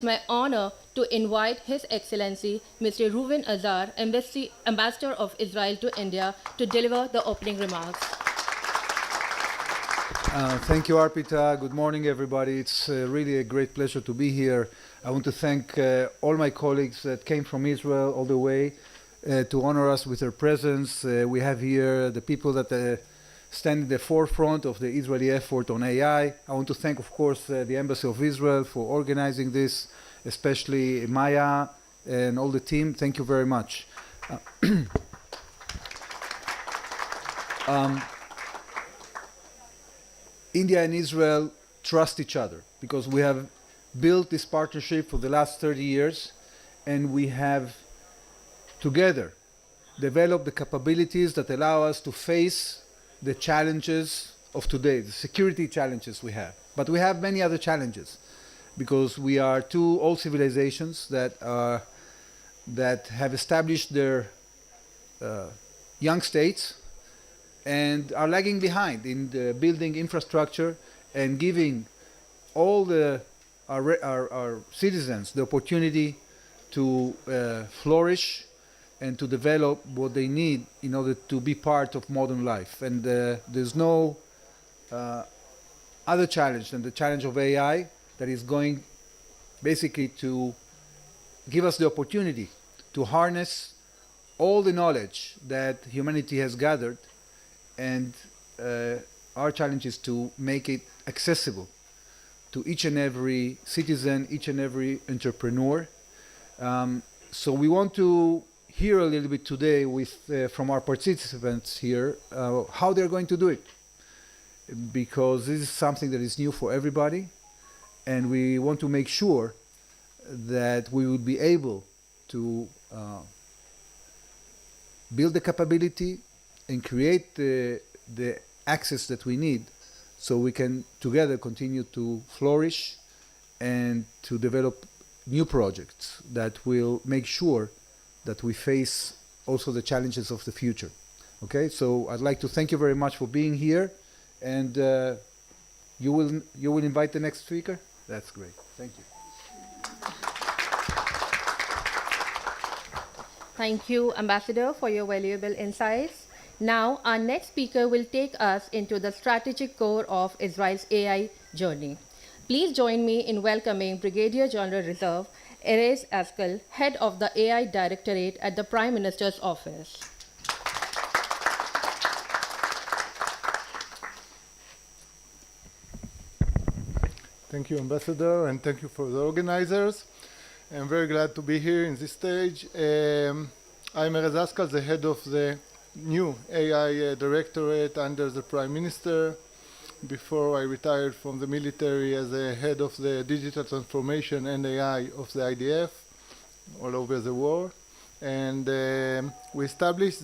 my honor to invite His Excellency Mr. Reuven Azar, Ambassador of Israel to India, to deliver the opening remarks. Thank you, Arpita. Good morning, everybody. It's really a great pleasure to be here. I want to thank all my colleagues that came from Israel all the way to honor us with their presence. We have here the people that stand in the forefront of the Israeli effort on AI. I want to thank, of course, the Embassy of Israel for organizing this, especially Maya and all the team. Thank you very much. India and Israel trust each other because we have built this partnership for the last 30 years, and we have together developed the capabilities that allow us to face the challenges of today, the security challenges we have. But we have many other challenges because we are two old civilizations that have established their young states and are lagging behind in the building infrastructure and giving all our citizens the opportunity to flourish and to develop what they need in order to be part of modern life. And there's no other challenge than the challenge of AI that is going basically to give us the opportunity to harness all the knowledge that humanity has gathered, and our challenge is to make it accessible to each and every citizen, each and every entrepreneur. So we want to hear a little bit today from our participants here how they're going to do it, because this is something that is new for everybody, and we want to make sure that we will be able to build the capability and create the access that we need so we can together continue to flourish and to develop new projects that will make sure that we face also the challenges of the future. Okay, so I'd like to thank you very much for being here, and you will invite the next speaker? That's great. Thank you. Thank you, Ambassador, for your valuable insights. Now, our next speaker will take us into the strategic core of Israel's AI journey. Please join me in welcoming Brigadier General Reserve Erez Askel, Head of the AI Directorate at the Prime Minister's Office. Thank you, Ambassador, and thank you for the organizers. I'm very glad to be here in this stage. I'm Erez Askel, the head of the new AI Directorate under the Prime Minister. Before I retired from the military as a head of the digital transformation and AI of the IDF all over the world. And we established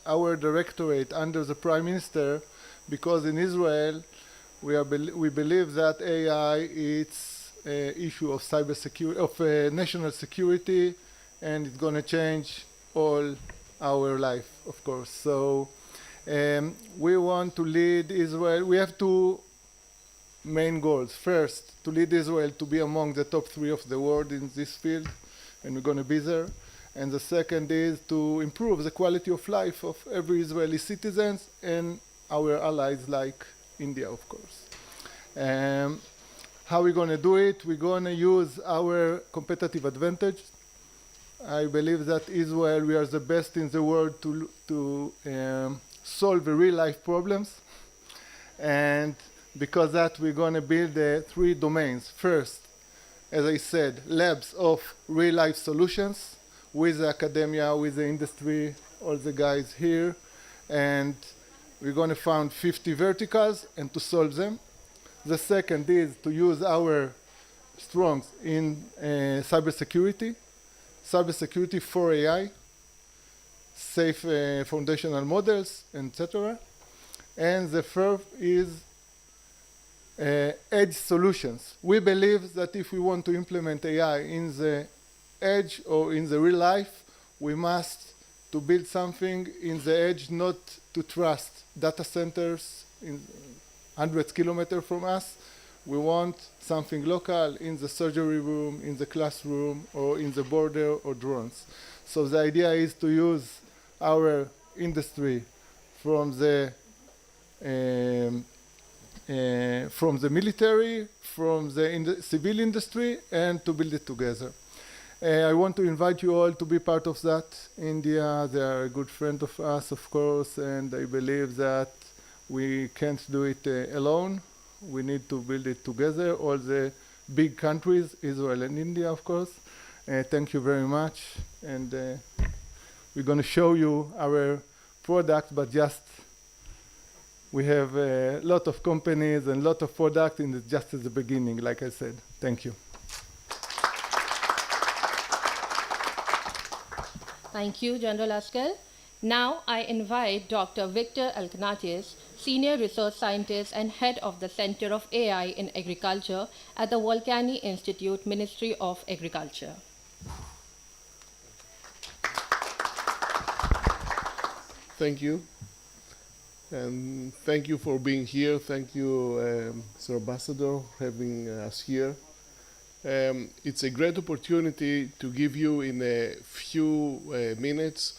our directorate under the Prime Minister because in Israel we believe that AI is an issue of cybersecurity, of national security, and it's going to change all our life, of course. So we want to lead Israel. We have two main goals. First, to lead Israel to be among the top 3 of the world in this field, and we're going to be there. And the second is to improve the quality of life of every Israeli citizens and our allies like India, of course. How are we going to do it? We're going to use our competitive advantage. I believe that Israel, we are the best in the world to solve the real-life problems. And because that, we're going to build 3 domains. First, as I said, labs of real-life solutions with the academia, with the industry, all the guys here. And we're going to found 50 verticals and to solve them. The second is to use our strongs in cybersecurity for AI, safe foundational models, etc. And the third is edge solutions. We believe that if we want to implement AI in the edge or in the real life, we must to build something in the edge, not to trust data centers in hundreds of kilometers from us. We want something local in the surgery room, in the classroom, or in the border or drones. So the idea is to use our industry from the military, from the civil industry, and to build it together. I want to invite you all to be part of that. India, they are a good friend of us, of course, and I believe that we can't do it alone. We need to build it together, all the big countries, Israel and India, of course. Thank you very much. And we're going to show you our product, but just we have a lot of companies and a lot of products, and it's just at the beginning, like I said. Thank you. Thank you, General Askell. Now I invite Dr. Victor Elkanatis, Senior Research Scientist and Head of the Center of AI in Agriculture at the Volcani Institute, Ministry of Agriculture. Thank you. And thank you for being here. Thank you, Sir Ambassador, having us here. It's a great opportunity to give you in a few minutes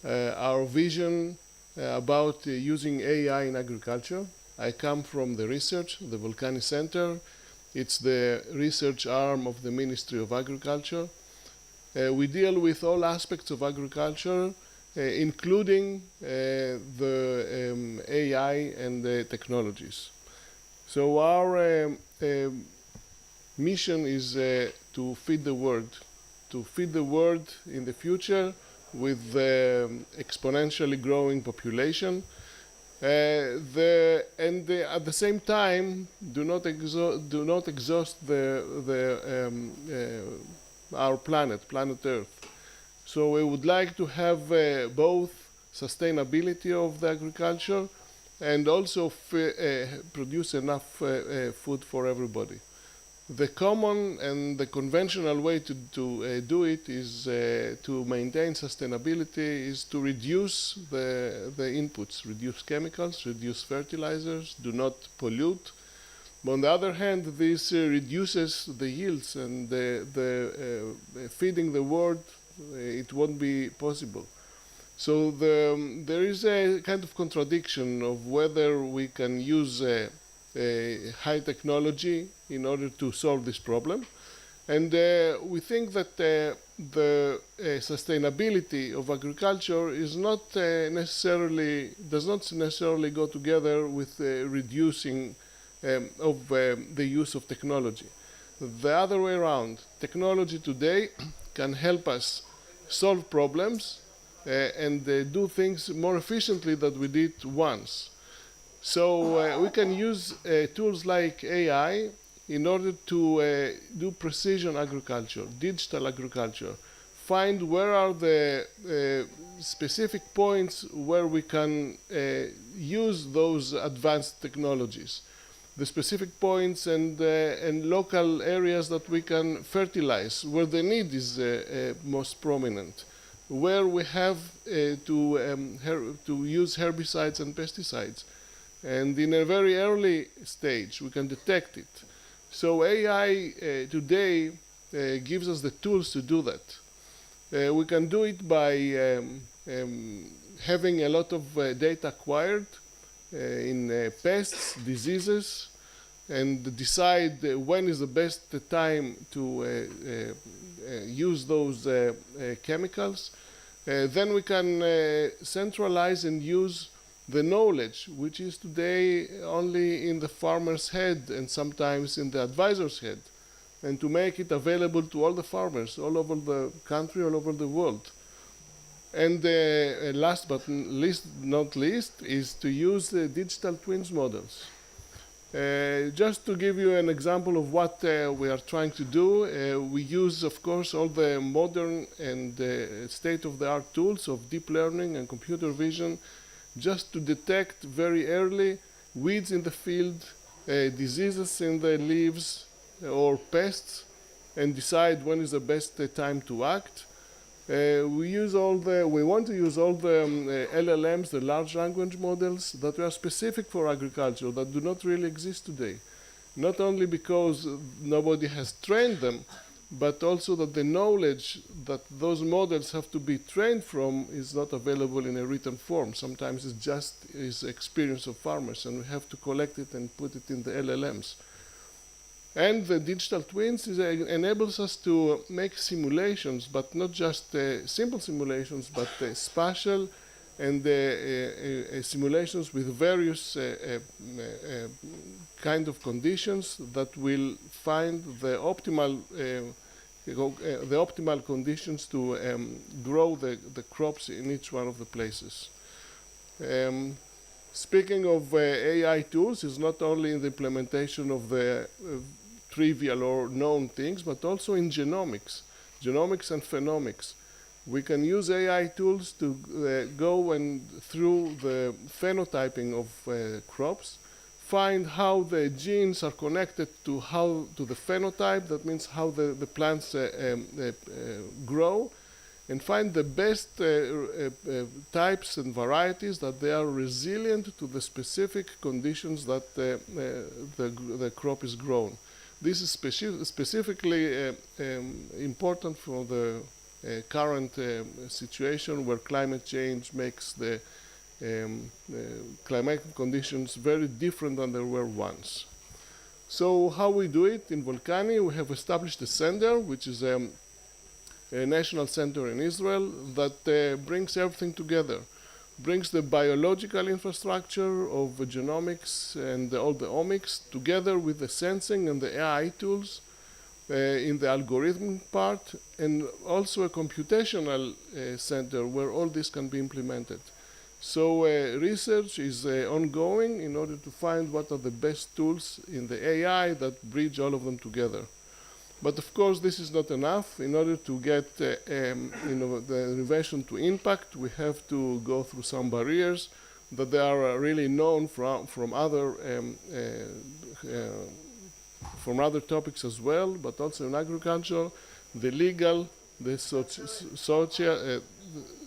our vision about using AI in agriculture. I come from the research, the Volcani Center. It's the research arm of the Ministry of Agriculture. We deal with all aspects of agriculture, including the AI and the technologies. So our mission is to feed the world in the future with the exponentially growing population, and at the same time do not exhaust our planet Earth. So we would like to have both sustainability of the agriculture and also produce enough food for everybody. The common and the conventional way to do it is to maintain sustainability is to reduce the inputs, reduce chemicals, reduce fertilizers, do not pollute. But on the other hand, this reduces the yields, and feeding the world, it won't be possible. So there is a kind of contradiction of whether we can use high technology in order to solve this problem. And we think that the sustainability of agriculture is not does not necessarily go together with reducing of the use of technology. The other way around, technology today can help us solve problems and do things more efficiently than we did once. So we can use tools like AI in order to do precision agriculture, digital agriculture, find where are the specific points where we can use those advanced technologies, the specific points and local areas that we can fertilize, where the need is most prominent, where we have to use herbicides and pesticides. And in a very early stage, we can detect it. So AI today gives us the tools to do that. We can do it by having a lot of data acquired in pests, diseases, and decide when is the best time to use those chemicals. Then we can centralize and use the knowledge, which is today only in the farmer's head and sometimes in the advisor's head, and to make it available to all the farmers all over the country, all over the world. And last but not least is to use the digital twins models. Just to give you an example of what we are trying to do, we use, of course, all the modern and state-of-the-art tools of deep learning and computer vision just to detect very early weeds in the field, diseases in the leaves, or pests, and decide when is the best time to act. We want to use all the LLMs, the large language models, that are specific for agriculture, that do not really exist today. not only because nobody has trained them, but also that the knowledge that those models have to be trained from is not available in a written form. Sometimes it's just experience of farmers, and we have to collect it and put it in the LLMs. And the digital twins enables us to make simulations, but not just simple simulations, but spatial and simulations with various kind of conditions that will find the optimal conditions to grow the crops in each one of the places. Speaking of AI tools, is not only in the implementation of the trivial or known things, but also in genomics and phenomics. We can use AI tools to go and through the phenotyping of crops, find how the genes are connected to the phenotype, that means how the plants grow, and find the best types and varieties that they are resilient to the specific conditions that the crop is grown. This is specifically important for the current situation where climate change makes the climatic conditions very different than they were once. So how we do it in Volcani, we have established a center, which is a national center in Israel that brings everything together, brings the biological infrastructure of genomics and all the omics together with the sensing and the AI tools in the algorithmic part, and also a computational center where all this can be implemented. So research is ongoing in order to find what are the best tools in the AI that bridge all of them together. But of course, this is not enough. In order to get the innovation to impact, we have to go through some barriers that they are really known from other topics as well, but also in agriculture. The legal, the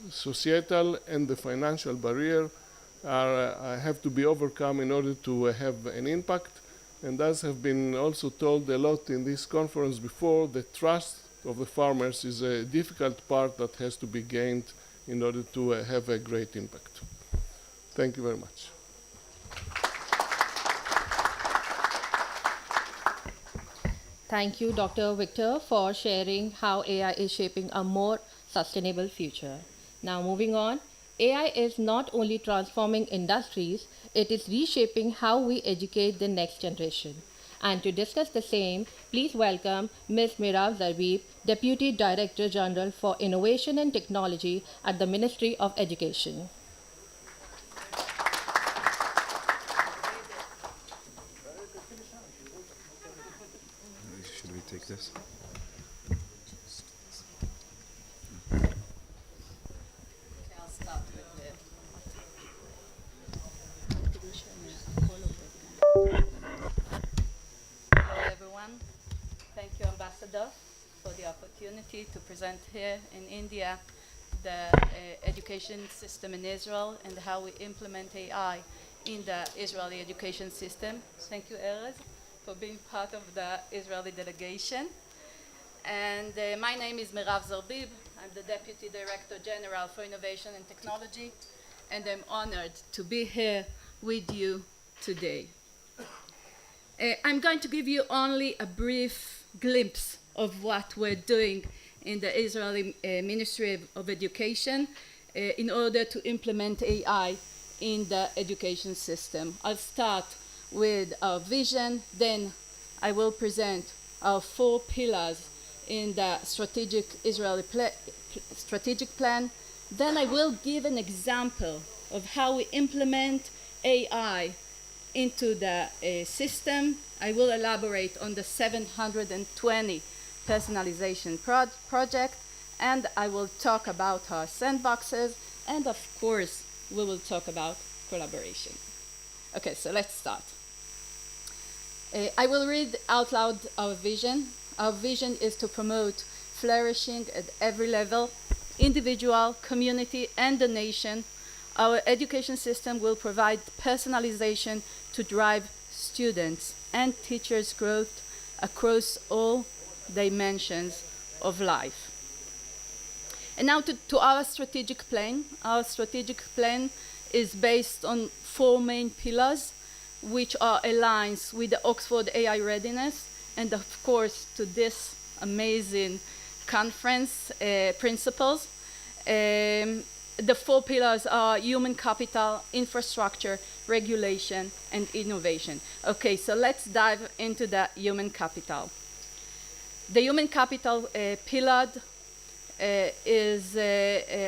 societal, and the financial barrier have to be overcome in order to have an impact. And as have been also told a lot in this conference before, the trust of the farmers is a difficult part that has to be gained in order to have a great impact. Thank you very much. Thank you, Dr. Victor, for sharing how AI is shaping a more sustainable future. Now, moving on, AI is not only transforming industries, it is reshaping how we educate the next generation. And to discuss the same, please welcome Ms. Merav Zerbib, Deputy Director General for Innovation and Technology at the Ministry of Education. Should we take this? Thank you, Ambassador, for the opportunity to present here in India the education system in Israel and how we implement AI in the Israeli education system. Thank you, Erez, for being part of the Israeli delegation. And my name is Merav Zerbib. I'm the Deputy Director General for Innovation and Technology, and I'm honored to be here with you today. I'm going to give you only a brief glimpse of what we're doing in the Israeli Ministry of Education in order to implement AI in the education system. I'll start with our vision, then I will present our 4 pillars in the strategic Israeli strategic plan. Then I will give an example of how we implement AI into the system. I will elaborate on the 720 personalization project, and I will talk about our sandboxes, and of course, we will talk about collaboration. Okay, so let's start. I will read out loud our vision. Our vision is to promote flourishing at every level, individual, community, and the nation. Our education system will provide personalization to drive students and teachers' growth across all dimensions of life. And now to our strategic plan. Our strategic plan is based on 4 main pillars, which are aligned with the Oxford AI Readiness and, of course, to this amazing conference principles. The 4 pillars are human capital, infrastructure, regulation, and innovation. Okay, so let's dive into the human capital. The human capital pillar is,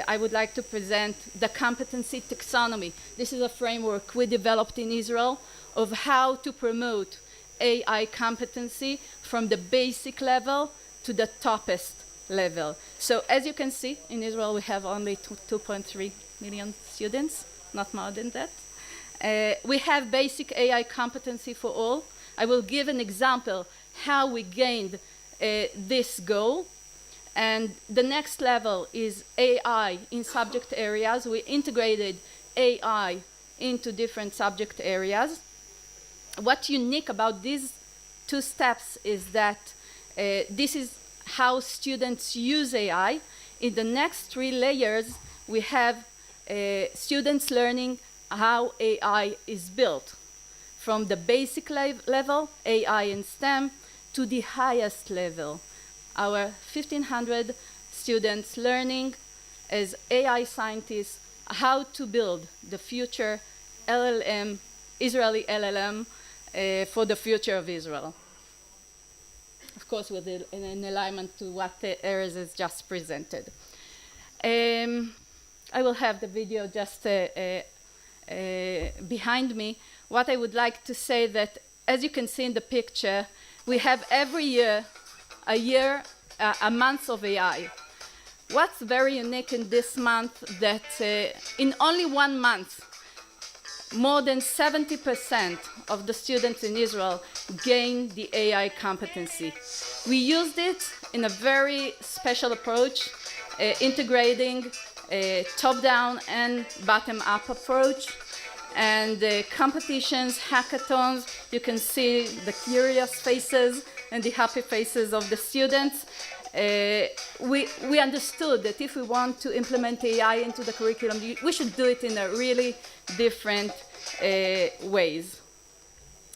I would like to present the competency taxonomy. This is a framework we developed in Israel of how to promote AI competency from the basic level to the toppest level. So as you can see, in Israel we have only 2.3 million students, not more than that. We have basic AI competency for all. I will give an example how we gained this goal. And the next level is AI in subject areas. We integrated AI into different subject areas. What's unique about these 2 steps is that this is how students use AI. In the next 3 layers, we have students learning how AI is built, from the basic level, AI in STEM, to the highest level. Our 1,500 students learning as AI scientists how to build the future LLM, Israeli LLM, for the future of Israel. Of course, with an alignment to what Erez has just presented. I will have the video just behind me. What I would like to say that, as you can see in the picture, we have every year a month of AI. What's very unique in this month that in only 1 month, more than 70% of the students in Israel gain the AI competency. We used it in a very special approach, integrating a top-down and bottom-up approach. And competitions, hackathons, you can see the curious faces and the happy faces of the students. We understood that if we want to implement AI into the curriculum, we should do it in a really different ways.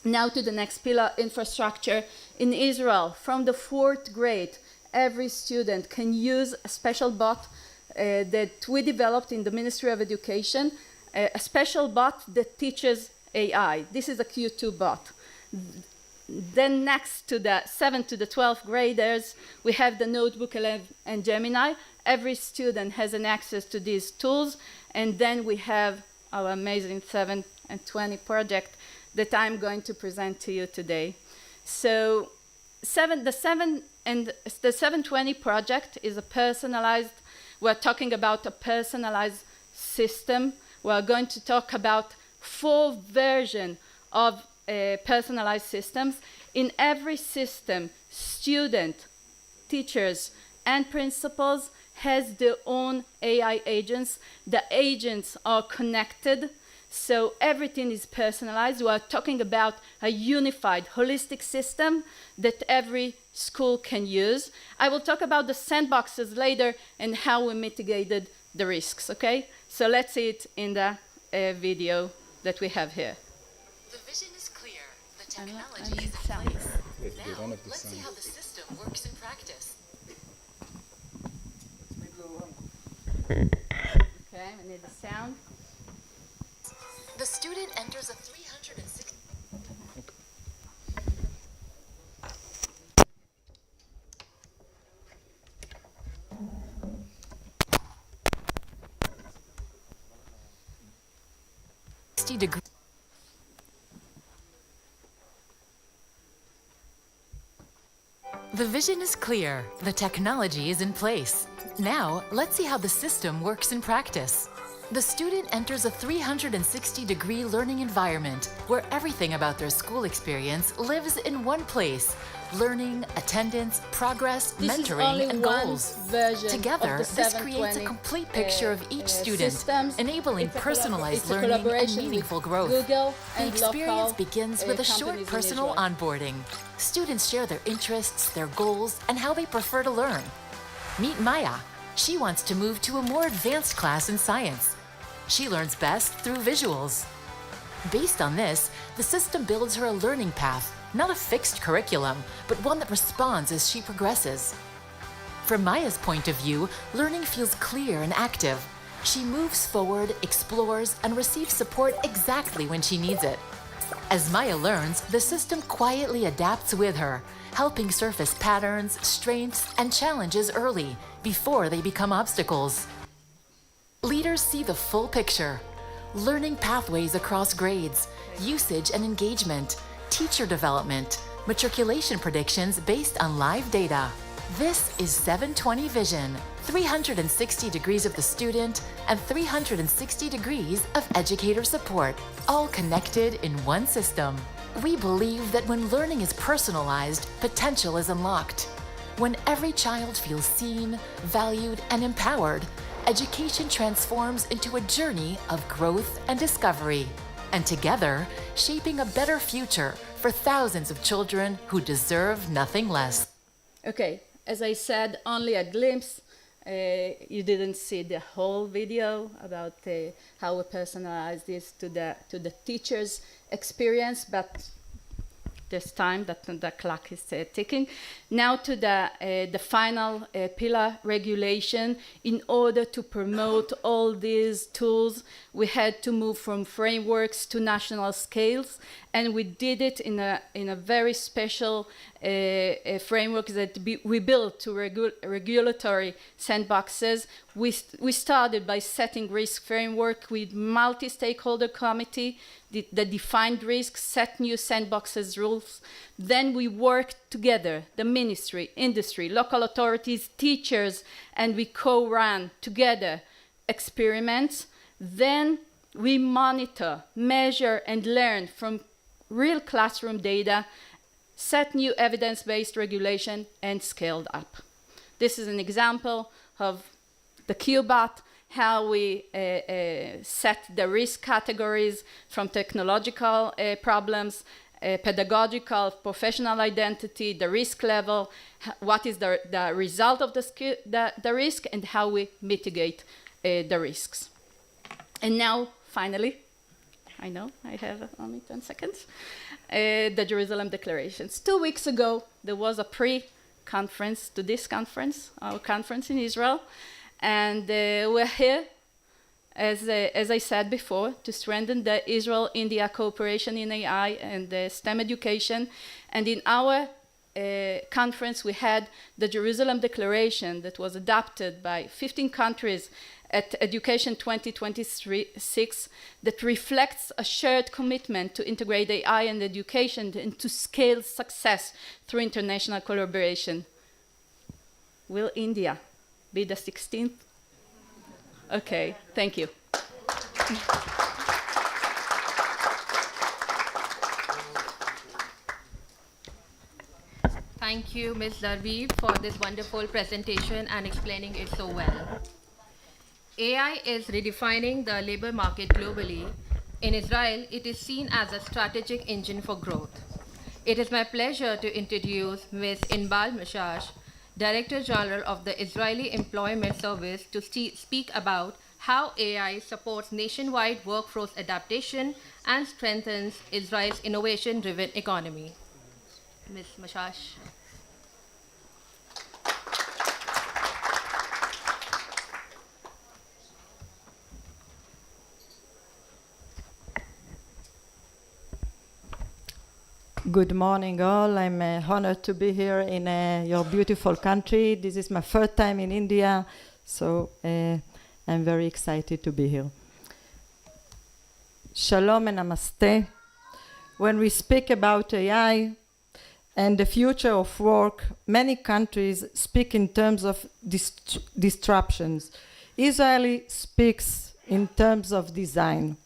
Now to the next pillar, infrastructure. In Israel, from the 4th grade, every student can use a special bot that we developed in the Ministry of Education, a special bot that teaches AI. This is a Q2 bot. Then next to the 7th to the 12th graders, we have the Notebook 11 and Gemini. Every student has an access to these tools. And then we have our amazing 7 and 20 project that I'm going to present to you today. So the 720 project is a personalized, we're talking about a personalized system. We're going to talk about 4 versions of personalized systems. In every system, student, teachers, and principals has their own AI agents. The agents are connected, so everything is personalized. We are talking about a unified, holistic system that every school can use. I will talk about the sandboxes later and how we mitigated the risks, okay? So let's see it in the video that we have here. The vision is clear. The technology is in place. Now, let's see how the system works in practice. Okay, we need the sound. The student enters a 360... degree. The vision is clear. The technology is in place. Now, let's see how the system works in practice. The student enters a 360-degree learning environment where everything about their school experience lives in one place. Learning, attendance, progress, This is mentoring, only and one goals. version Together, of the this creates a 720, complete picture of each student, systems. enabling It's a personalized it's a learning and collaboration with meaningful growth. Google The and experience local, begins with a short companies in personal Israel. onboarding. Students share their interests, their goals, and how they prefer to learn. Meet Maya. She wants to move to a more advanced class in science. She learns best through visuals. Based on this, the system builds her a learning path, not a fixed curriculum, but one that responds as she progresses. From Maya's point of view, learning feels clear and active. She moves forward, explores, and receives support exactly when she needs it. As Maya learns, the system quietly adapts with her, helping surface patterns, strengths, and challenges early, before they become obstacles. Leaders see the full picture. Learning pathways across grades, usage and engagement, teacher development, matriculation predictions based on live data. This is 720 Vision, 360 degrees of the student and 360 degrees of educator support, all connected in one system. We believe that when learning is personalized, potential is unlocked. When every child feels seen, valued, and empowered, education transforms into a journey of growth and discovery. And together, shaping a better future for thousands of children who deserve nothing less. Okay, as I said, only a glimpse. You didn't see the whole video about how we personalize this to the teacher's experience, but there's time that the clock is ticking. Now to the final pillar, regulation. In order to promote all these tools, we had to move from frameworks to national scales, and we did it in a very special framework that we built to regulatory sandboxes. We started by setting risk framework with multi-stakeholder committee that defined risks, set new sandboxes rules. Then we worked together, the ministry, industry, local authorities, teachers, and we co-ran together experiments. Then we monitor, measure, and learn from real classroom data, set new evidence-based regulation, and scaled up. This is an example of the QBOT, how we set the risk categories from technological problems, pedagogical, professional identity, the risk level, what is the result of the risk, and how we mitigate the risks. And now, finally, I know I have only 10 seconds, the Jerusalem Declarations. 2 weeks ago, there was a pre-conference to this conference, our conference in Israel, and we're here, as I said before, to strengthen the Israel-India cooperation in AI and STEM education. And in our conference, we had the Jerusalem Declaration that was adopted by 15 countries at Education 2026 that reflects a shared commitment to integrate AI and education and to scale success through international collaboration. Will India be the 16th? Okay, thank you. Thank you, Ms. Darveeb, for this wonderful presentation and explaining it so well. AI is redefining the labor market globally. In Israel, it is seen as a strategic engine for growth. It is my pleasure to introduce Ms. Inbal Mishash, Director General of the Israeli Employment Service, to speak about how AI supports nationwide workforce adaptation and strengthens Israel's innovation-driven economy. Ms. Mishash. Good morning, all. I'm honored to be here in your beautiful country. This is my first time in India, so I'm very excited to be here. Shalom and namaste. When we speak about AI and the future of work, many countries speak in terms of disruptions. Israel speaks in terms of design.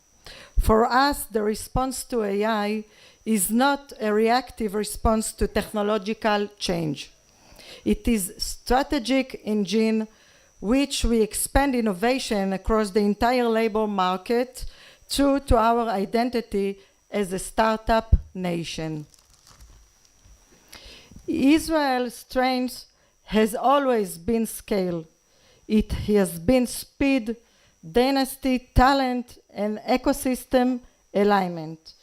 For us, the response to AI is not a reactive response to technological change. It is strategic engine which we expand innovation across the entire labor market true to our identity as a startup nation. Israel's strength has always been scale. It has been speed, dynasty, talent, and ecosystem alignment.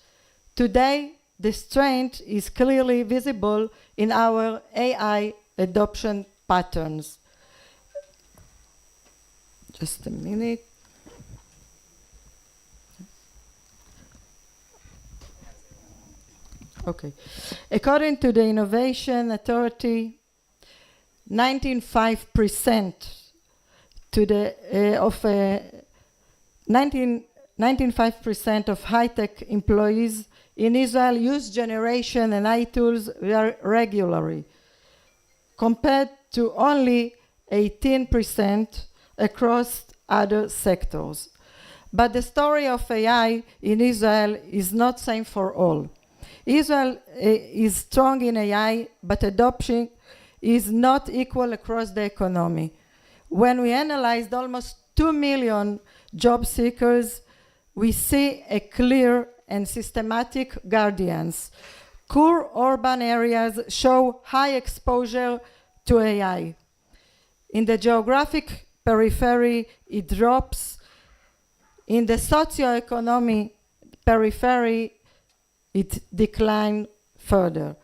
Today, the strength is clearly visible in our AI adoption patterns. Just a minute. Okay. According to the Innovation Authority, 95% to the of 95% of high-tech employees in Israel use generation and AI tools regularly, compared to only 18% across other sectors. But the story of AI in Israel is not same for all. Israel is strong in AI, but adoption is not equal across the economy. When we analyzed almost 2 million job seekers, we see a clear and systematic gradients. Core urban areas show high exposure to AI. In the geographic periphery, it drops. In the socioeconomic periphery, it declined further.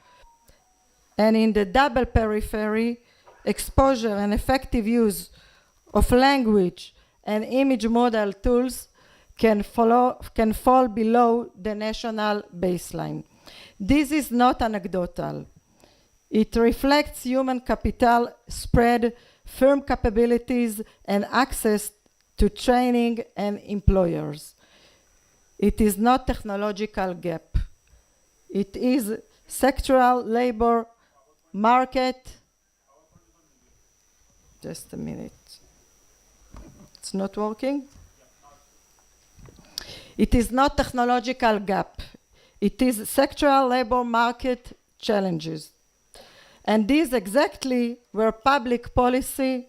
And in the double periphery, exposure and effective use of language and image model tools can fall below the national baseline. This is not anecdotal. It reflects human capital spread, firm capabilities, and access to training and employers. It is not technological gap. It is sectoral labor market. Just a minute. It's not working. It is not technological gap. It is sectoral labor market challenges. And this is exactly where public policy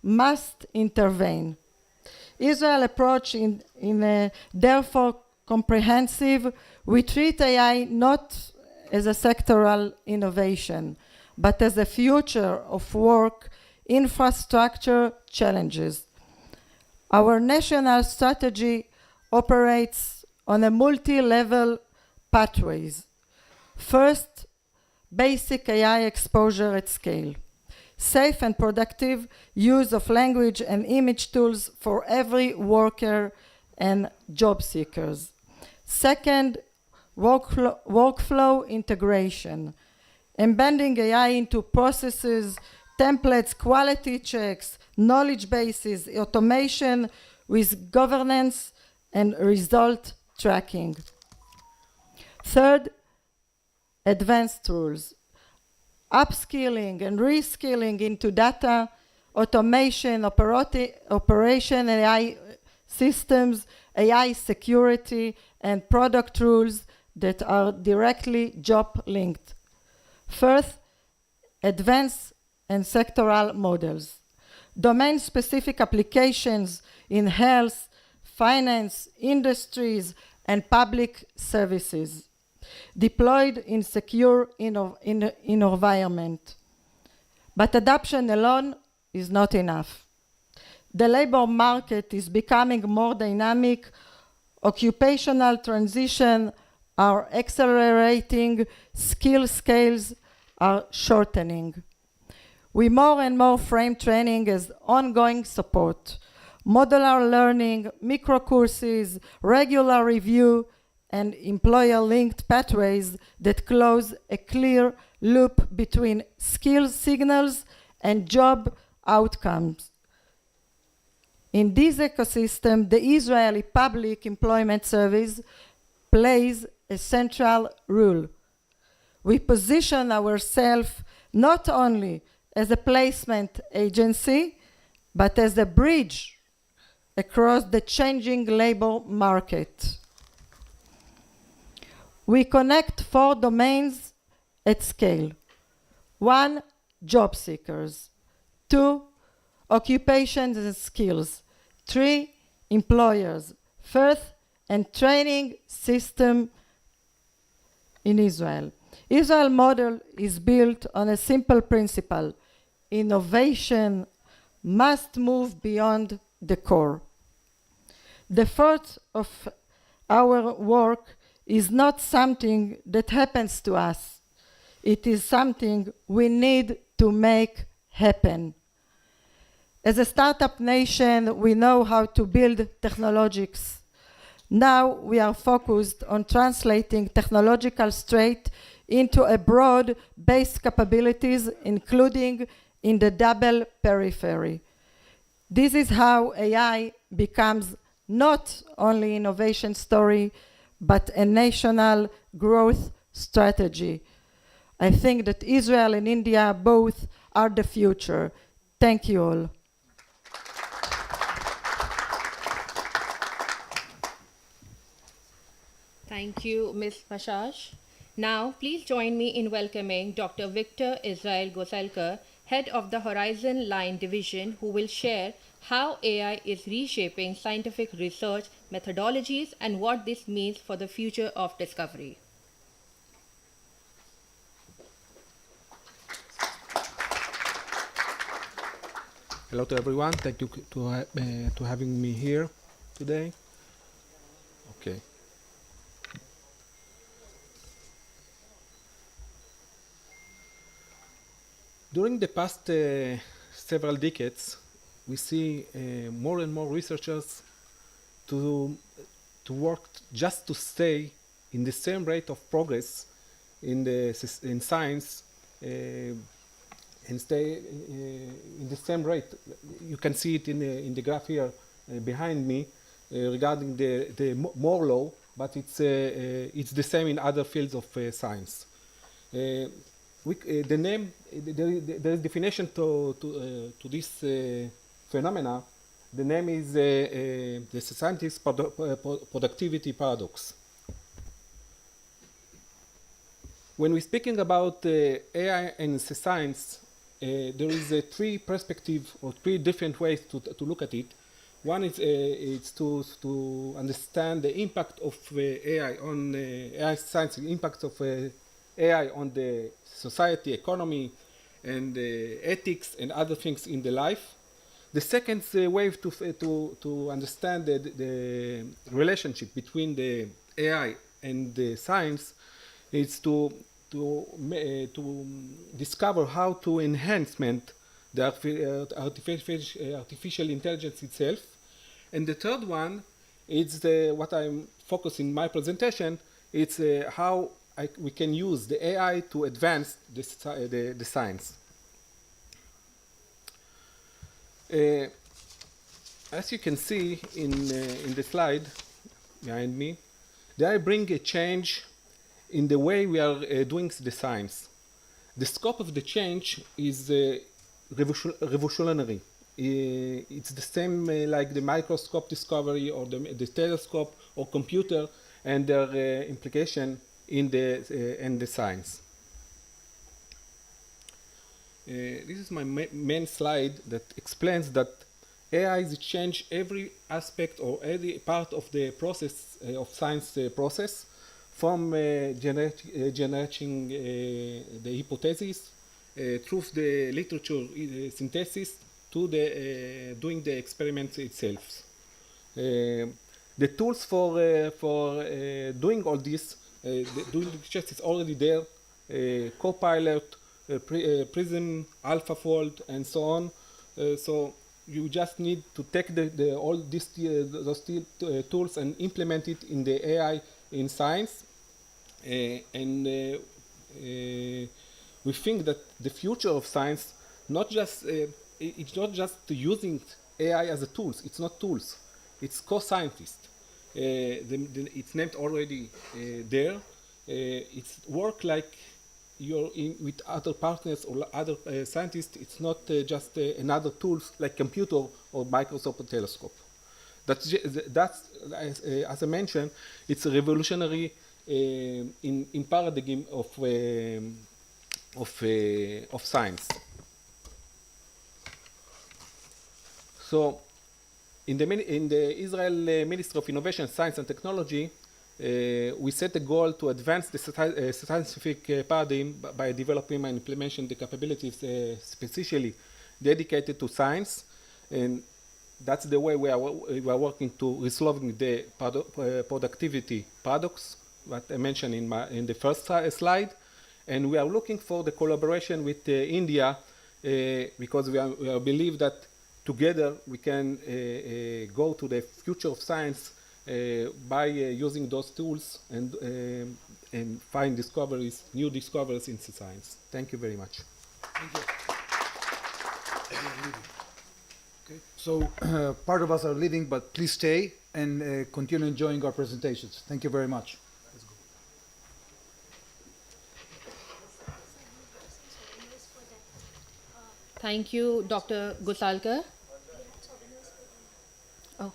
must intervene. Israel's approach in therefore comprehensive. We treat AI not as a sectoral innovation, but as a future of work infrastructure challenges. Our national strategy operates on a multi-level pathways. First, basic AI exposure at scale. Safe and productive use of language and image tools for every worker and job seekers. Second, workflow integration. Embedding AI into processes, templates, quality checks, knowledge bases, automation with governance and result tracking. Third, advanced tools. Upskilling and reskilling into data, automation, operation AI systems, AI security, and product rules that are directly job linked. First, advanced and sectoral models. Domain-specific applications in health, finance, industries, and public services, deployed in secure environment. But adoption alone is not enough. The labor market is becoming more dynamic. Occupational transition are accelerating. Skill scales are shortening. We more and more frame training as ongoing support. Modular learning, micro courses, regular review, and employer-linked pathways that close a clear loop between skill signals and job outcomes. In this ecosystem, the Israeli Public Employment Service plays a central role. We position ourselves not only as a placement agency, but as a bridge across the changing labor market. We connect 4 domains at scale. 1, job seekers. 2, occupations and skills. 3, employers. 4th, and training system in Israel. Israel model is built on a simple principle. Innovation must move beyond the core. The thought of our work is not something that happens to us. It is something we need to make happen. As a startup nation, we know how to build technologies. Now we are focused on translating technological strength into a broad-based capabilities, including in the double periphery. This is how AI becomes not only innovation story, but a national growth strategy. I think that Israel and India both are the future. Thank you all. Thank you, Ms. Mashash. Now, please join me in welcoming Dr. Victor Israel Goselka, head of the Horizon Line Division, who will share how AI is reshaping scientific research methodologies and what this means for the future of discovery. Hello to everyone. Thank you to having me here today. Okay. During the past several decades, we see more and more researchers to work just to stay in the same rate of progress in science and stay in the same rate. You can see it in the graph here behind me regarding the Moore law, but it's the same in other fields of science. The name, there is definition to this phenomena. The name is the scientist productivity paradox. When we're speaking about AI and science, there is 3 perspectives or 3 different ways to look at it. One is it's to understand the impact of AI on AI science, the impact of AI on the society, economy, and ethics and other things in the life. The second way to understand the relationship between the AI and the science is to discover how to enhancement the artificial intelligence itself. And the third one is what I'm focusing my presentation. It's how we can use the AI to advance the science. As you can see in the slide behind me, I bring a change in the way we are doing the science. The scope of the change is revolutionary. It's the same like the microscope discovery or the telescope or computer and their implication in the science. This is my main slide that explains that AI is change every aspect or every part of the process of science process, from generating the hypothesis through the literature synthesis to doing the experiment itself. The tools for doing all this, doing the test is already there. Copilot, Prism, AlphaFold, and so on. So you just need to take all those tools and implement it in the AI in science. We think that the future of science it's not just using AI as a tools. It's not tools. It's co-scientists. It's named already there. It's work like you're in with other partners or other scientists. It's not just another tools like computer or microscope or telescope. That's as I mentioned, it's a revolutionary in paradigm of science. So, in the Israel Ministry of Innovation, Science and Technology, we set a goal to advance the scientific paradigm by developing and implementing the capabilities specifically dedicated to science, and that's the way we are working to resolving the productivity paradox that I mentioned in the first slide, and we are looking for the collaboration with India because we believe that together we can go to the future of science by using those tools and find discoveries, new discoveries in science. Thank you very much. Thank you. Okay. So part of us are leaving, but please stay and continue enjoying our presentations. Thank you very much. Let's go. Thank you, Dr. Gosalkar. Oh.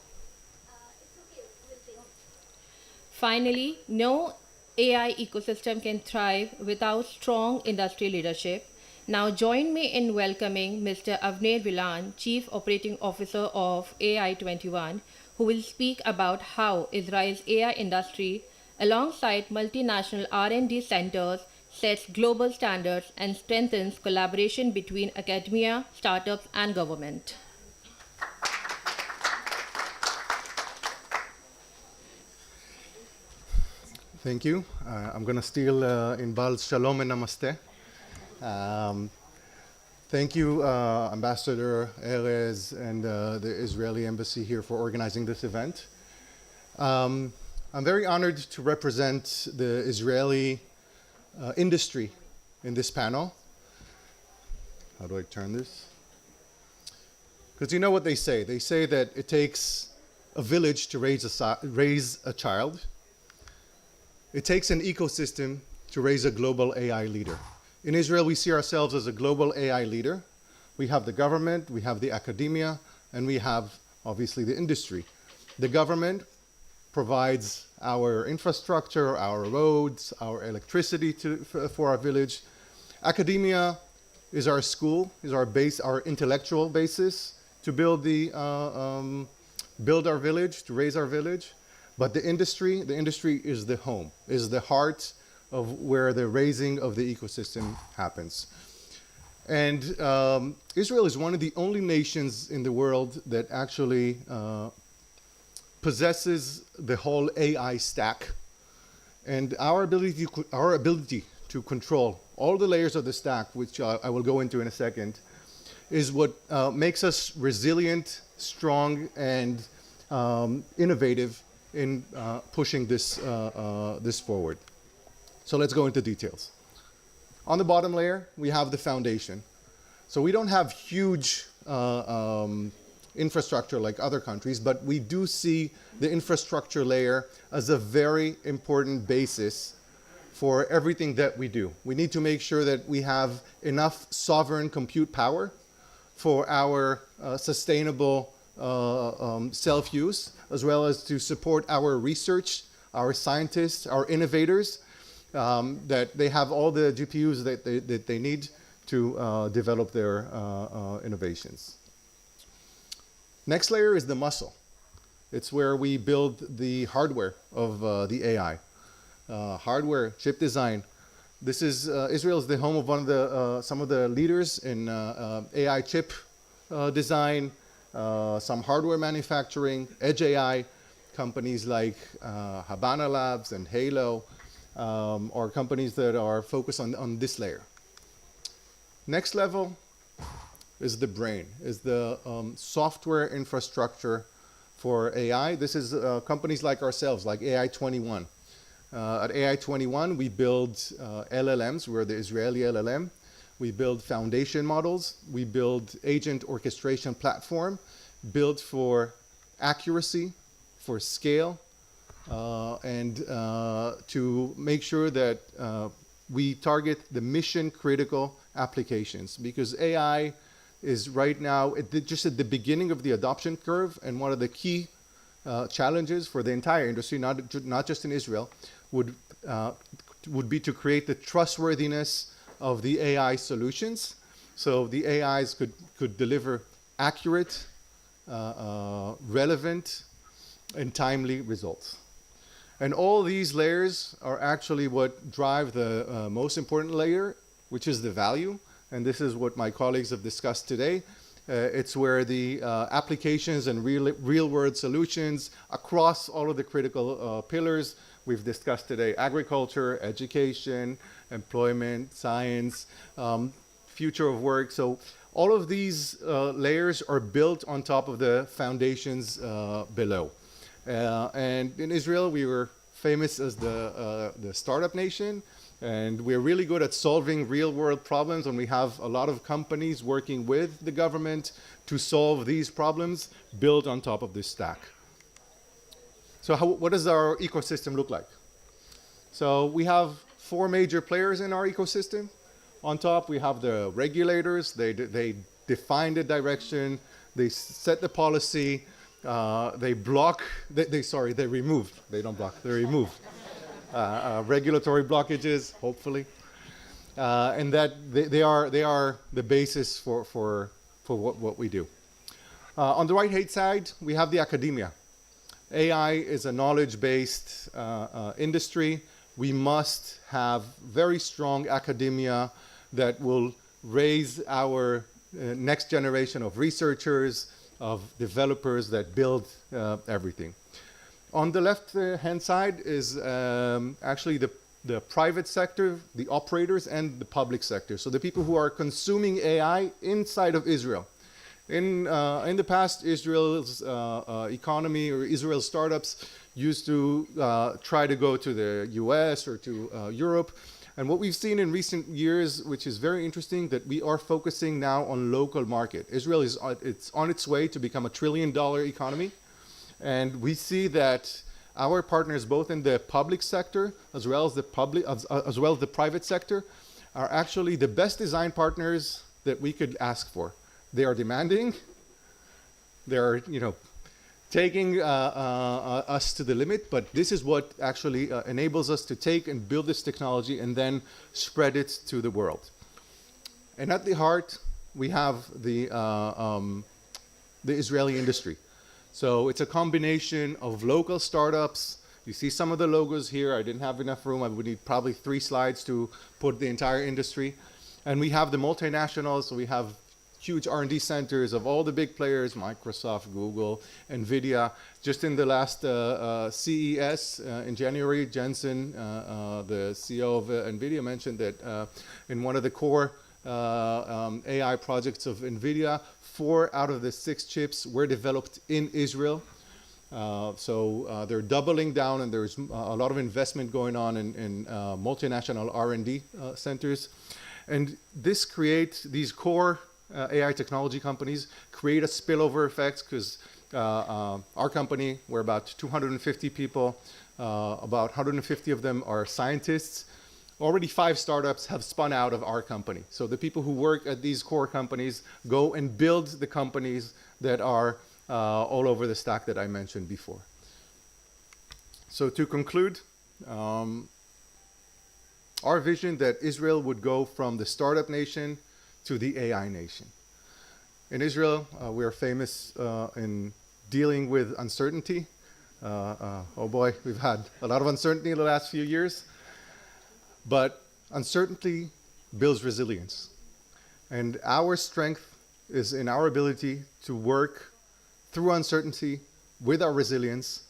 Finally, no AI ecosystem can thrive without strong industry leadership. Now join me in welcoming Mr. Avner Vilan, Chief Operating Officer of AI21, who will speak about how Israel's AI industry, alongside multinational R&D centers, sets global standards and strengthens collaboration between academia, startups, and government. Thank you. I'm going to steal Inbal's Shalom and Namaste. Thank you, Ambassador Erez and the Israeli Embassy here for organizing this event. I'm very honored to represent the Israeli industry in this panel. How do I turn this? Because you know what they say. They say that it takes a village to raise a child. It takes an ecosystem to raise a global AI leader. In Israel, we see ourselves as a global AI leader. We have the government, we have the academia, and we have, obviously, the industry. The government provides our infrastructure, our roads, our electricity for our village. Academia is our school, is our base, our intellectual basis to build our village, to raise our village. But the industry is the home, is the heart of where the raising of the ecosystem happens. And Israel is one of the only nations in the world that actually possesses the whole AI stack. And our ability to control all the layers of the stack, which I will go into in a second, is what makes us resilient, strong, and innovative in pushing this forward. So let's go into details. On the bottom layer, we have the foundation. So we don't have huge infrastructure like other countries, but we do see the infrastructure layer as a very important basis for everything that we do. We need to make sure that we have enough sovereign compute power for our sustainable self-use, as well as to support our research, our scientists, our innovators, that they have all the GPUs that they need to develop their innovations. Next layer is the muscle. It's where we build the hardware of the AI. Hardware, chip design. This is Israel is the home of one of the some of the leaders in AI chip design, some hardware manufacturing, edge AI companies like Habana Labs and Halo, are companies that are focused on this layer. Next level is the brain, is the software infrastructure for AI. This is companies like ourselves, like AI21. At AI21, we build LLMs. We're the Israeli LLM. We build foundation models. We build agent orchestration platform built for accuracy, for scale, and to make sure that we target the mission-critical applications, because AI is right now just at the beginning of the adoption curve, and one of the key challenges for the entire industry, not just in Israel, would be to create the trustworthiness of the AI solutions. So the AIs could deliver accurate, relevant, and timely results. And all these layers are actually what drive the most important layer, which is the value. And this is what my colleagues have discussed today. It's where the applications and real-world solutions across all of the critical pillars we've discussed today: agriculture, education, employment, science, future of work. So all of these layers are built on top of the foundations below. And in Israel, we were famous as the startup nation. And we're really good at solving real-world problems, and we have a lot of companies working with the government to solve these problems built on top of this stack. So what does our ecosystem look like? So we have 4 major players in our ecosystem. On top, we have the regulators. They define the direction. They set the policy. They remove. They don't block. They remove. Regulatory blockages, hopefully, and that they are the basis for what we do. On the right-hand side, we have the academia. AI is a knowledge-based industry. We must have very strong academia that will raise our next generation of researchers, of developers that build everything. On the left-hand side is actually the private sector, the operators, and the public sector. So the people who are consuming AI inside of Israel. In the past, Israel's economy or Israel's startups used to try to go to the US or to Europe. And what we've seen in recent years, which is very interesting, that we are focusing now on local market. Israel is on its way to become a $1 trillion economy. And we see that our partners, both in the public sector as well as the private sector, are actually the best design partners that we could ask for. They are demanding. They are, taking us to the limit. But this is what actually enables us to take and build this technology and then spread it to the world. And at the heart, we have the Israeli industry. So it's a combination of local startups. You see some of the logos here. I didn't have enough room. I would need probably 3 slides to put the entire industry. And we have the multinationals. So we have huge R&D centers of all the big players: Microsoft, Google, NVIDIA. Just in the last CES in January, Jensen, the CEO of NVIDIA, mentioned that in one of the core AI projects of NVIDIA, 4 out of the 6 chips were developed in Israel. So they're doubling down, and there's a lot of investment going on in multinational R&D centers. And this creates, these core AI technology companies create a spillover effect, because our company, we're about 250 people. About 150 of them are scientists. Already 5 startups have spun out of our company. So the people who work at these core companies go and build the companies that are all over the stack that I mentioned before. So to conclude, our vision that Israel would go from the startup nation to the AI nation. In Israel, we are famous in dealing with uncertainty. Oh boy, we've had a lot of uncertainty in the last few years. But uncertainty builds resilience. And our strength is in our ability to work through uncertainty with our resilience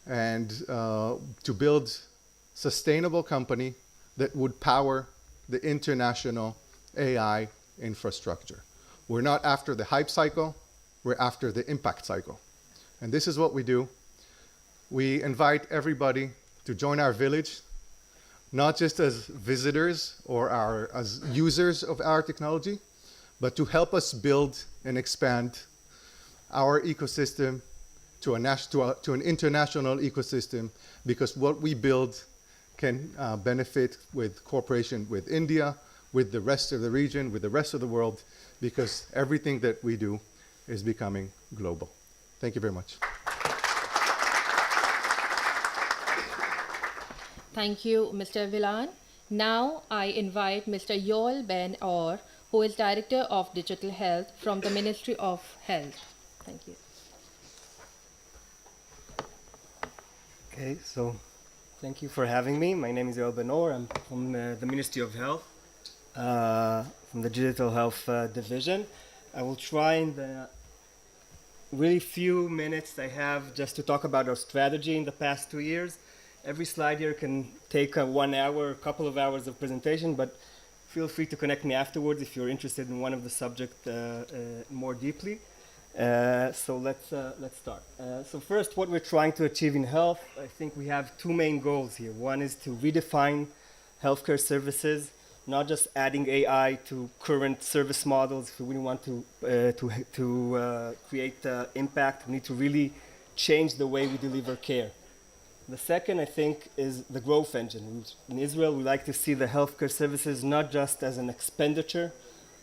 and to build sustainable company that would power the international AI infrastructure. We're not after the hype cycle, we're after the impact cycle. And this is what we do. We invite everybody to join our village, not just as visitors or as users of our technology, but to help us build and expand our ecosystem to an international ecosystem, because what we build can benefit with cooperation with India, with the rest of the region, with the rest of the world, because everything that we do is becoming global. Thank you very much. Thank you, Mr. Vilan. Now I invite Mr. Yoel Ben Or, who is Director of Digital Health from the Ministry of Health. Thank you. Okay, so thank you for having me. My name is Yoel Ben Or. I'm from the Ministry of Health, from the Digital Health Division. I will try in the really few minutes I have just to talk about our strategy in the past 2 years. Every slide here can take 1 hour, a couple of hours of presentation, but feel free to connect me afterwards if you're interested in one of the subject more deeply. So let's start. So first, what we're trying to achieve in health, I think we have two main goals here. One is to redefine healthcare services, not just adding AI to current service models. If we really want to create impact, we need to really change the way we deliver care. The second, I think, is the growth engine. In Israel, we like to see the healthcare services not just as an expenditure,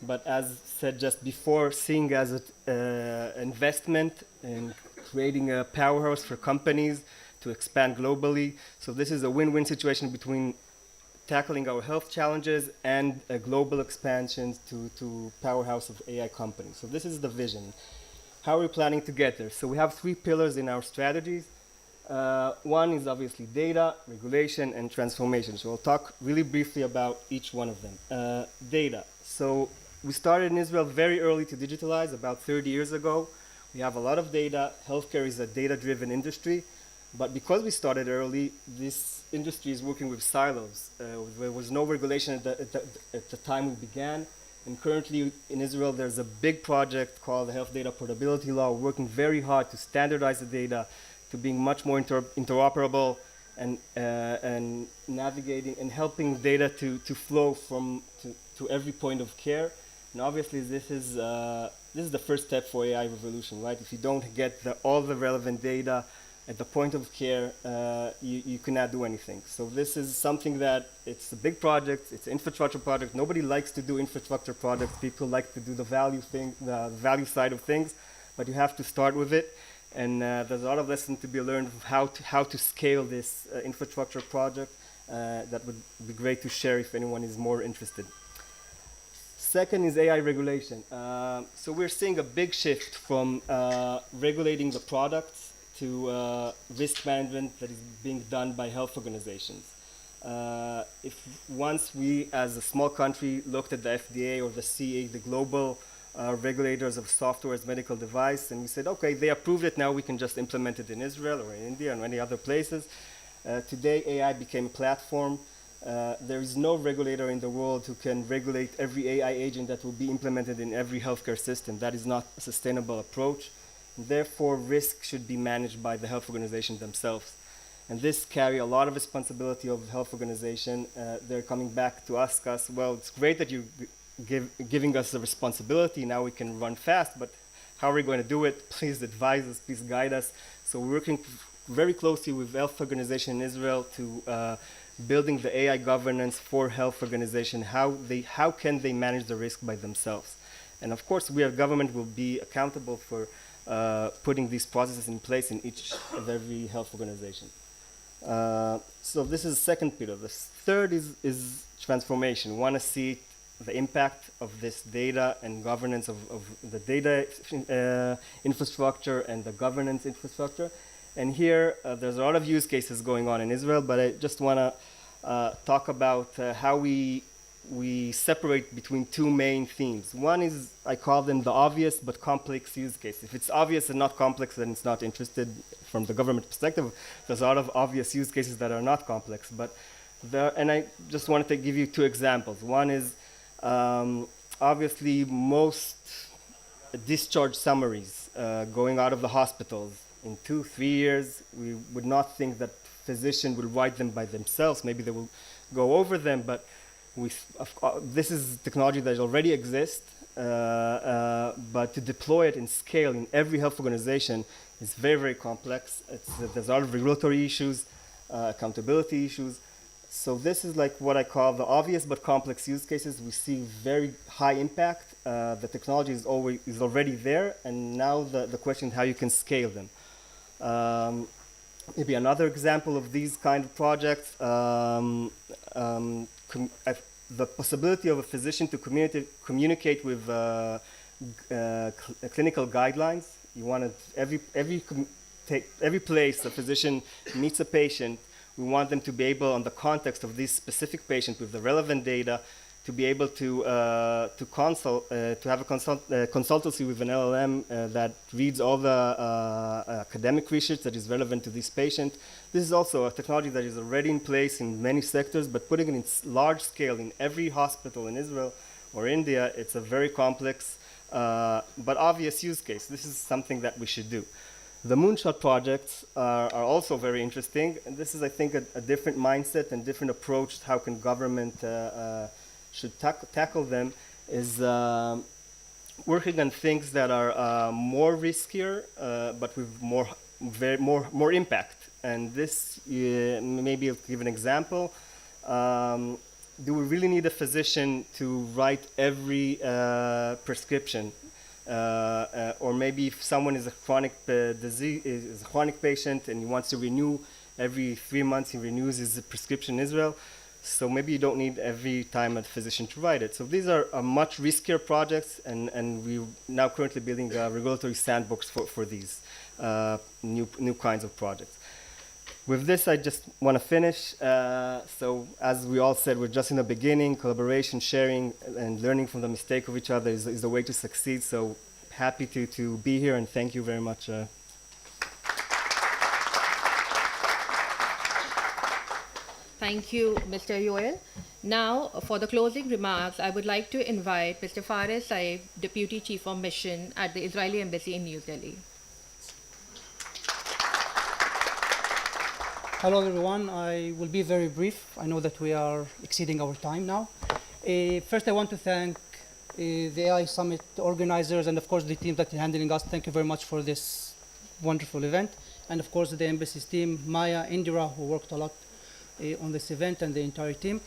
but as said just before, seeing as an investment in creating a powerhouse for companies to expand globally. So this is a win-win situation between tackling our health challenges and a global expansion to powerhouse of AI companies. So this is the vision. How are we planning to get there? So we have 3 pillars in our strategies. One is obviously data, regulation, and transformation. So I'll talk really briefly about each one of them. Data. So we started in Israel very early to digitalize, about 30 years ago. We have a lot of data. Healthcare is a data-driven industry. But because we started early, this industry is working with silos. There was no regulation at the time we began. And currently in Israel, there's a big project called the Health Data Portability Law, working very hard to standardize the data, to being much more interoperable and navigating and helping data to flow to every point of care. And obviously this is the first step for AI revolution, right? If you don't get all the relevant data at the point of care, you cannot do anything. So this is something that it's a big project, it's an infrastructure project. Nobody likes to do infrastructure projects. People like to do the value side of things, but you have to start with it. And there's a lot of lessons to be learned of how to scale this infrastructure project. That would be great to share if anyone is more interested. Second is AI regulation. So we're seeing a big shift from regulating the products to risk management that is being done by health organizations. If once we, as a small country, looked at the FDA or the CE, the global regulators of software as medical device, and we said, okay, they approved it, now we can just implement it in Israel or in India and many other places. Today, AI became a platform. There is no regulator in the world who can regulate every AI agent that will be implemented in every healthcare system. That is not a sustainable approach. Therefore, risk should be managed by the health organizations themselves. And this carry a lot of responsibility of the health organization. They're coming back to ask us, well, it's great that you're giving us the responsibility, now we can run fast, but how are we going to do it? Please advise us, please guide us. So we're working very closely with health organization in Israel to building the AI governance for health organization, how can they manage the risk by themselves. And of course, we as government will be accountable for putting these processes in place in each of every health organization. So this is the second pillar. The third is transformation. We want to see the impact of this data and governance of the data infrastructure and the governance infrastructure. And here, there's a lot of use cases going on in Israel, but I just want to talk about how we separate between 2 main themes. One is, I call them the obvious but complex use case. If it's obvious and not complex, then it's not interested from the government perspective. There's a lot of obvious use cases that are not complex. And I just wanted to give you 2 examples. One is, obviously, most discharge summaries going out of the hospitals in 2-3 years, we would not think that physicians will write them by themselves. Maybe they will go over them, but this is technology that already exists, but to deploy it in scale in every health organization is very, very complex. There's a lot of regulatory issues, accountability issues. So this is like what I call the obvious but complex use cases. We see very high impact. The technology is already there, and now the question is how you can scale them. Maybe another example of these kind of projects, the possibility of a physician to communicate with clinical guidelines. You want to, every place a physician meets a patient, we want them to be able, on the context of this specific patient with the relevant data, to be able to consult, to have a consultancy with an LLM that reads all the academic research that is relevant to this patient. This is also a technology that is already in place in many sectors, but putting it in large scale in every hospital in Israel or India, it's a very complex but obvious use case. This is something that we should do. The moonshot projects are also very interesting, and this is, I think, a different mindset and different approach to how can government should tackle them, is working on things that are more riskier, but with more impact. And this, maybe I'll give an example. Do we really need a physician to write every prescription? Or maybe if someone is a chronic disease, is a chronic patient, and he wants to renew every 3 months, he renews his prescription in Israel. So maybe you don't need every time a physician to write it. So these are much riskier projects, and we're now currently building a regulatory sandbox for these new kinds of projects. With this, I just want to finish. So as we all said, we're just in the beginning. Collaboration, sharing, and learning from the mistake of each other is the way to succeed. So happy to be here, and thank you very much. Thank you, Mr. Yoel. Now, for the closing remarks, I would like to invite Mr. Fares Saib, Deputy Chief of Mission at the Israeli Embassy in New Delhi. Hello, everyone. I will be very brief. I know that we are exceeding our time now. First, I want to thank the AI Summit organizers and, of course, the team that is handling us. Thank you very much for this wonderful event. And, of course, the embassy's team, Maya, Indira, who worked a lot on this event, and the entire team.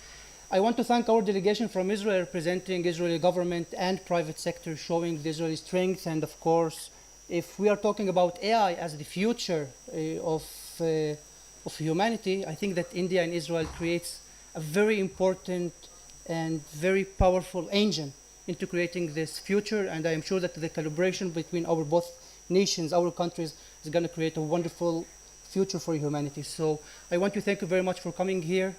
I want to thank our delegation from Israel representing Israeli government and private sector, showing the Israeli strength. And of course, if we are talking about AI as the future of humanity, I think that India and Israel creates a very important and very powerful engine into creating this future. And I am sure that the collaboration between our both nations, our countries, is going to create a wonderful future for humanity. So I want to thank you very much for coming here.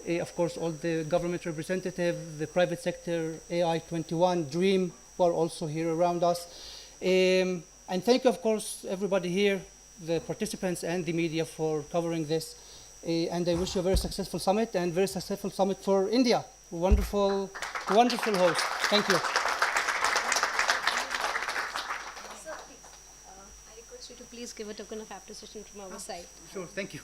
Of course, all the government representatives, the private sector, AI21, DREAM, who are also here around us. And thank you, of course, everybody here, the participants and the media for covering this. And I wish you a very successful summit, and very successful summit for India. Wonderful, wonderful host. Thank you. Please give a token of appreciation from our side. Sure, thank you.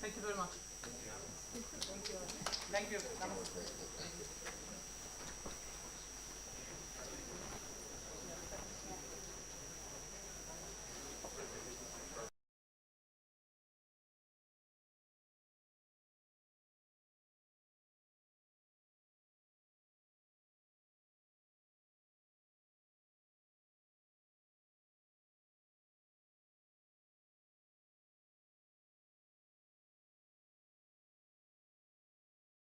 Thank you very much. Thank you. Thank you.